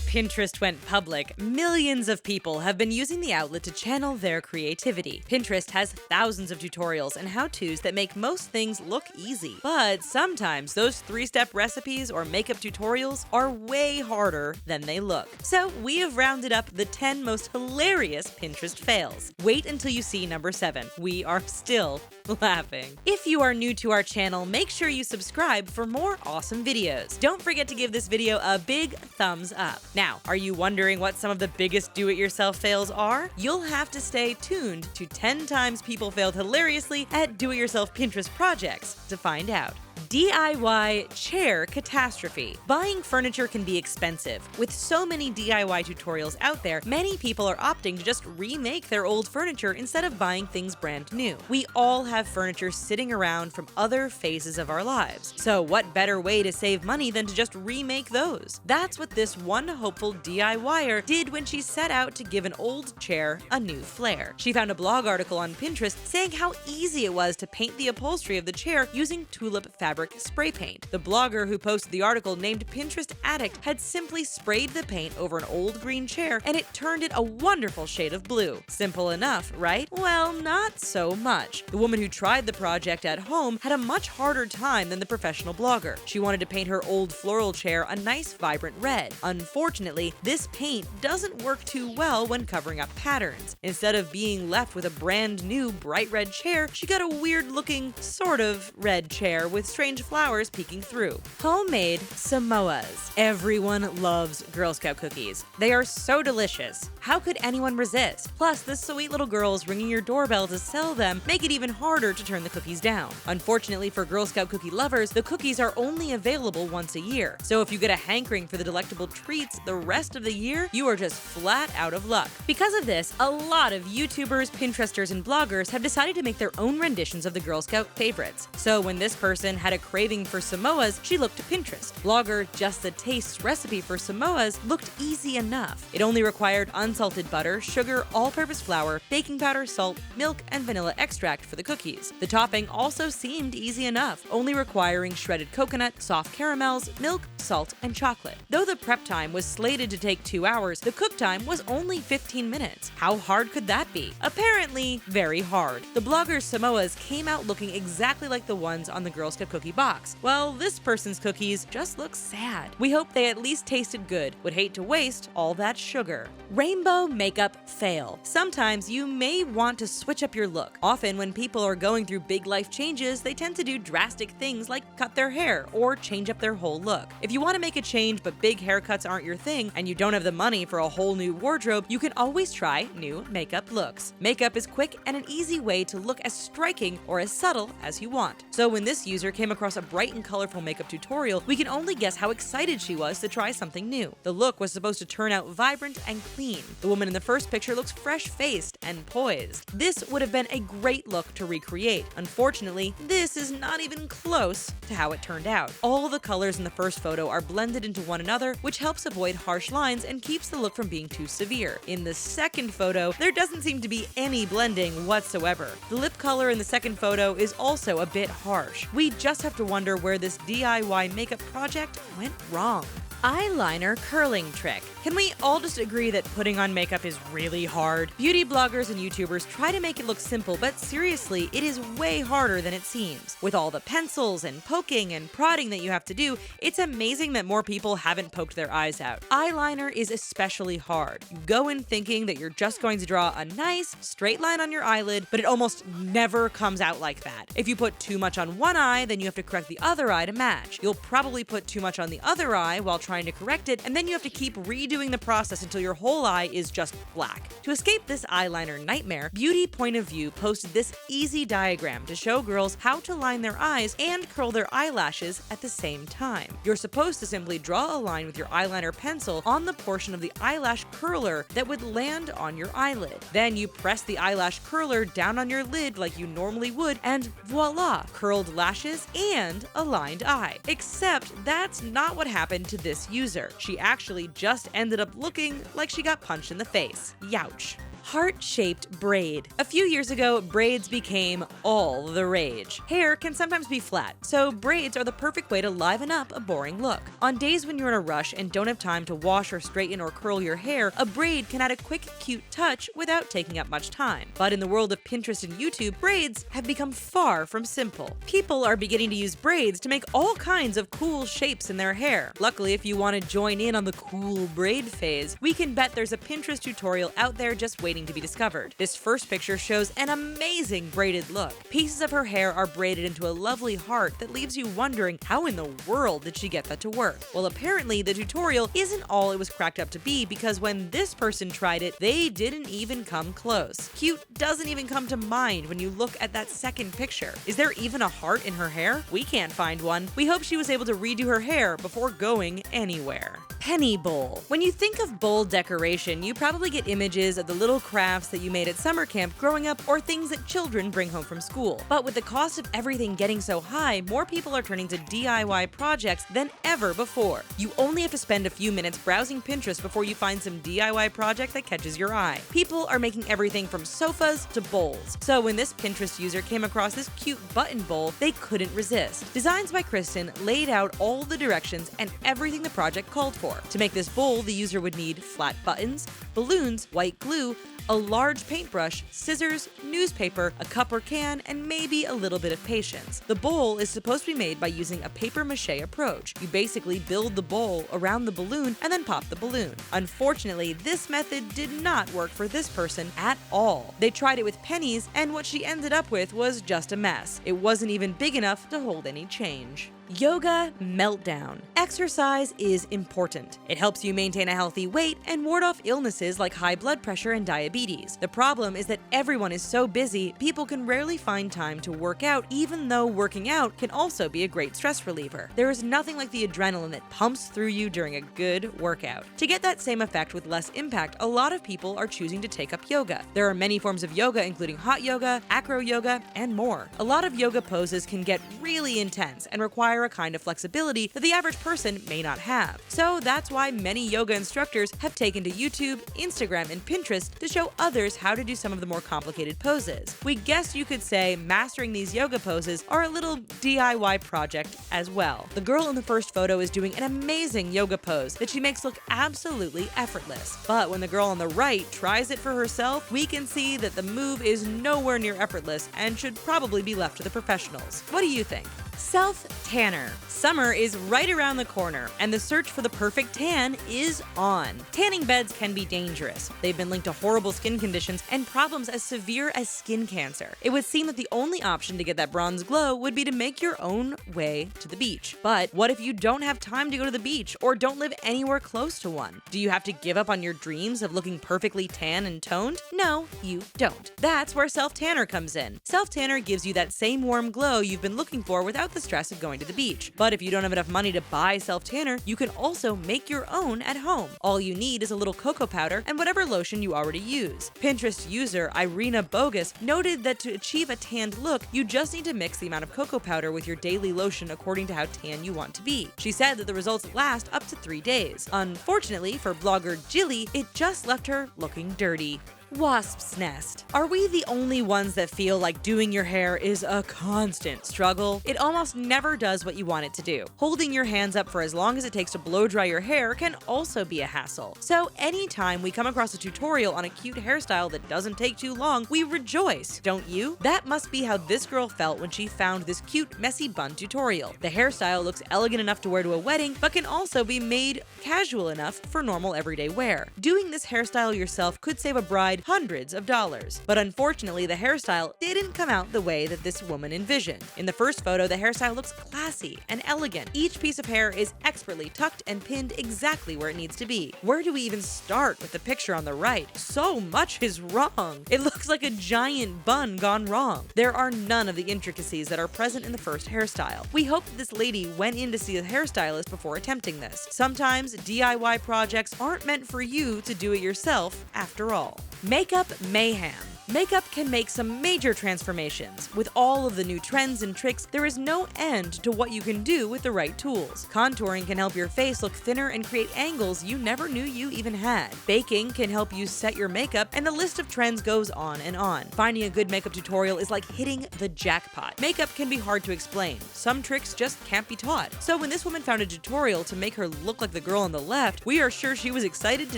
Pinterest went public, millions of people have been using the outlet to channel their creativity. Pinterest has thousands of tutorials and how-tos that make most things look easy. But sometimes those 3-step recipes or makeup tutorials are way harder than they look. So we have rounded up the 10 most hilarious Pinterest fails. Wait until you see number 7. We are still laughing. If you are new to our channel, make sure you subscribe for more awesome videos. Don't forget to give this video a big thumbs up. Now, are you wondering what some of the biggest do-it-yourself fails are? You'll have to stay tuned to 10 times people failed hilariously at do-it-yourself Pinterest projects to find out. DIY chair catastrophe. Buying furniture can be expensive. With so many DIY tutorials out there, many people are opting to just remake their old furniture instead of buying things brand new. We all have furniture sitting around from other phases of our lives. So what better way to save money than to just remake those? That's what this one hopeful DIYer did when she set out to give an old chair a new flair. She found a blog article on Pinterest saying how easy it was to paint the upholstery of the chair using tulip fabric spray paint. The blogger who posted the article, named Pinterest Addict, had simply sprayed the paint over an old green chair and it turned it a wonderful shade of blue. Simple enough, right? Well, not so much. The woman who tried the project at home had a much harder time than the professional blogger. She wanted to paint her old floral chair a nice vibrant red. Unfortunately, this paint doesn't work too well when covering up patterns. Instead of being left with a brand new bright red chair, she got a weird looking sort of red chair with strange flowers peeking through. Homemade Samoas. Everyone loves Girl Scout cookies. They are so delicious. How could anyone resist? Plus, the sweet little girls ringing your doorbell to sell them make it even harder to turn the cookies down. Unfortunately for Girl Scout cookie lovers, the cookies are only available once a year. So if you get a hankering for the delectable treats the rest of the year, you are just flat out of luck. Because of this, a lot of YouTubers, Pinteresters, and bloggers have decided to make their own renditions of the Girl Scout favorites. So when this person had a craving for Samoas, she looked to Pinterest. Blogger Just the Taste's recipe for Samoas looked easy enough. It only required unsalted butter, sugar, all-purpose flour, baking powder, salt, milk, and vanilla extract for the cookies. The topping also seemed easy enough, only requiring shredded coconut, soft caramels, milk, salt, and chocolate. Though the prep time was slated to take 2 hours, the cook time was only 15 minutes. How hard could that be? Apparently, very hard. The blogger's Samoas came out looking exactly like the ones on the Girl Scout cookie box. Well, this person's cookies just look sad. We hope they at least tasted good. Would hate to waste all that sugar. Rainbow makeup fail. Sometimes you may want to switch up your look. Often when people are going through big life changes, they tend to do drastic things like cut their hair or change up their whole look. If you want to make a change but big haircuts aren't your thing and you don't have the money for a whole new wardrobe, you can always try new makeup looks. Makeup is quick and an easy way to look as striking or as subtle as you want. So when this user came across a bright and colorful makeup tutorial, we can only guess how excited she was to try something new. The look was supposed to turn out vibrant and clean. The woman in the first picture looks fresh-faced and poised. This would have been a great look to recreate. Unfortunately, this is not even close to how it turned out. All the colors in the first photo are blended into one another, which helps avoid harsh lines and keeps the look from being too severe. In the second photo, there doesn't seem to be any blending whatsoever. The lip color in the second photo is also a bit harsh. We just have to wonder where this DIY makeup project went wrong. Eyeliner curling trick. Can we all just agree that putting on makeup is really hard? Beauty bloggers and YouTubers try to make it look simple, but seriously, it is way harder than it seems. With all the pencils and poking and prodding that you have to do, it's amazing that more people haven't poked their eyes out. Eyeliner is especially hard. You go in thinking that you're just going to draw a nice, straight line on your eyelid, but it almost never comes out like that. If you put too much on one eye, then you have to correct the other eye to match. You'll probably put too much on the other eye while trying to correct it, and then you have to keep redoing the process until your whole eye is just black. To escape this eyeliner nightmare, Beauty Point of View posted this easy diagram to show girls how to line their eyes and curl their eyelashes at the same time. You're supposed to simply draw a line with your eyeliner pencil on the portion of the eyelash curler that would land on your eyelid. Then you press the eyelash curler down on your lid like you normally would, and voila! Curled lashes and a lined eye. Except that's not what happened to this user. She actually just ended up looking like she got punched in the face. Youch. Heart-shaped braid. A few years ago, braids became all the rage. Hair can sometimes be flat, so braids are the perfect way to liven up a boring look. On days when you're in a rush and don't have time to wash or straighten or curl your hair, a braid can add a quick, cute touch without taking up much time. But in the world of Pinterest and YouTube, braids have become far from simple. People are beginning to use braids to make all kinds of cool shapes in their hair. Luckily, if you want to join in on the cool braid phase, we can bet there's a Pinterest tutorial out there just waiting to be discovered. This first picture shows an amazing braided look. Pieces of her hair are braided into a lovely heart that leaves you wondering how in the world did she get that to work? Well, apparently the tutorial isn't all it was cracked up to be, because when this person tried it, they didn't even come close. Cute doesn't even come to mind when you look at that second picture. Is there even a heart in her hair? We can't find one. We hope she was able to redo her hair before going anywhere. Penny bowl. When you think of bowl decoration, you probably get images of the little crafts that you made at summer camp growing up, or things that children bring home from school. But with the cost of everything getting so high, more people are turning to DIY projects than ever before. You only have to spend a few minutes browsing Pinterest before you find some DIY project that catches your eye. People are making everything from sofas to bowls. So when this Pinterest user came across this cute button bowl, they couldn't resist. Designs by Kristen laid out all the directions and everything the project called for. To make this bowl, the user would need flat buttons, balloons, white glue, a large paintbrush, scissors, newspaper, a cup or can, and maybe a little bit of patience. The bowl is supposed to be made by using a papier-mâché approach. You basically build the bowl around the balloon and then pop the balloon. Unfortunately, this method did not work for this person at all. They tried it with pennies, and what she ended up with was just a mess. It wasn't even big enough to hold any change. Yoga meltdown. Exercise is important. It helps you maintain a healthy weight and ward off illnesses like high blood pressure and diabetes. The problem is that everyone is so busy, people can rarely find time to work out, even though working out can also be a great stress reliever. There is nothing like the adrenaline that pumps through you during a good workout. To get that same effect with less impact, a lot of people are choosing to take up yoga. There are many forms of yoga, including hot yoga, acro yoga, and more. A lot of yoga poses can get really intense and require a kind of flexibility that the average person may not have. So that's why many yoga instructors have taken to YouTube, Instagram, and Pinterest to show others how to do some of the more complicated poses. We guess you could say mastering these yoga poses are a little DIY project as well. The girl in the first photo is doing an amazing yoga pose that she makes look absolutely effortless. But when the girl on the right tries it for herself, we can see that the move is nowhere near effortless and should probably be left to the professionals. What do you think? Self-tanner. Summer is right around the corner, and the search for the perfect tan is on. Tanning beds can be dangerous. They've been linked to horrible skin conditions and problems as severe as skin cancer. It would seem that the only option to get that bronze glow would be to make your own way to the beach. But what if you don't have time to go to the beach or don't live anywhere close to one? Do you have to give up on your dreams of looking perfectly tan and toned? No, you don't. That's where Self-Tanner comes in. Self-Tanner gives you that same warm glow you've been looking for without the stress of going to the beach. But if you don't have enough money to buy Self-Tanner, you can also make your own at home. All you need is a little cocoa powder and whatever lotion you already use. Pinterest user Irina Bogus noted that to achieve a tanned look, you just need to mix the amount of cocoa powder with your daily lotion according to how tan you want to be. She said that the results last up to 3 days. Unfortunately for blogger Jilly, it just left her looking dirty. Wasp's nest. Are we the only ones that feel like doing your hair is a constant struggle? It almost never does what you want it to do. Holding your hands up for as long as it takes to blow dry your hair can also be a hassle. So anytime we come across a tutorial on a cute hairstyle that doesn't take too long, we rejoice, don't you? That must be how this girl felt when she found this cute messy bun tutorial. The hairstyle looks elegant enough to wear to a wedding, but can also be made casual enough for normal everyday wear. Doing this hairstyle yourself could save a bride hundreds of dollars. But unfortunately, the hairstyle didn't come out the way that this woman envisioned. In the first photo, the hairstyle looks classy and elegant. Each piece of hair is expertly tucked and pinned exactly where it needs to be. Where do we even start with the picture on the right? So much is wrong. It looks like a giant bun gone wrong. There are none of the intricacies that are present in the first hairstyle. We hope that this lady went in to see a hairstylist before attempting this. Sometimes DIY projects aren't meant for you to do it yourself after all. Makeup mayhem. Makeup can make some major transformations. With all of the new trends and tricks, there is no end to what you can do with the right tools. Contouring can help your face look thinner and create angles you never knew you even had. Baking can help you set your makeup, and the list of trends goes on and on. Finding a good makeup tutorial is like hitting the jackpot. Makeup can be hard to explain. Some tricks just can't be taught. So when this woman found a tutorial to make her look like the girl on the left, we are sure she was excited to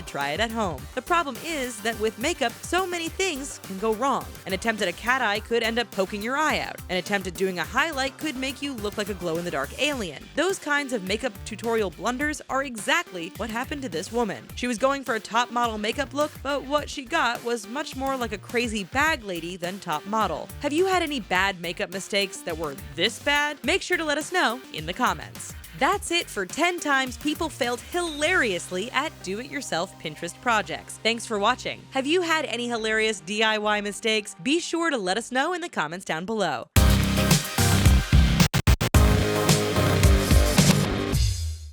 try it at home. The problem is that with makeup, so many things can go wrong. An attempt at a cat eye could end up poking your eye out. An attempt at doing a highlight could make you look like a glow-in-the-dark alien. Those kinds of makeup tutorial blunders are exactly what happened to this woman. She was going for a top model makeup look, but what she got was much more like a crazy bag lady than top model. Have you had any bad makeup mistakes that were this bad? Make sure to let us know in the comments. That's it for 10 times people failed hilariously at do-it-yourself Pinterest projects. Thanks for watching. Have you had any hilarious DIY mistakes? Be sure to let us know in the comments down below.